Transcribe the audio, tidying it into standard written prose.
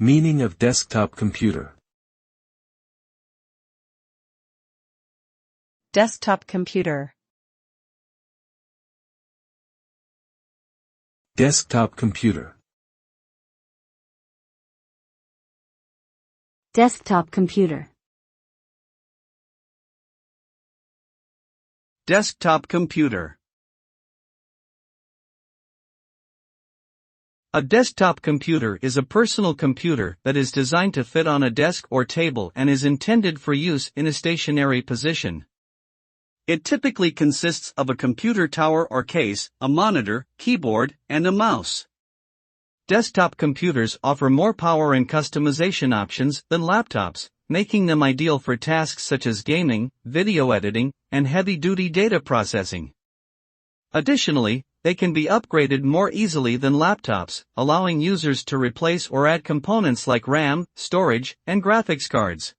Meaning of desktop computer. Desktop computer. Desktop computer. Desktop computer. Desktop computer. A desktop computer is a personal computer that is designed to fit on a desk or table and is intended for use in a stationary position. It typically consists of a computer tower or case, a monitor, keyboard, and a mouse. Desktop computers offer more power and customization options than laptops, making them ideal for tasks such as gaming, video editing, and heavy-duty data processing. Additionally, they can be upgraded more easily than laptops, allowing users to replace or add components like RAM, storage, and graphics cards.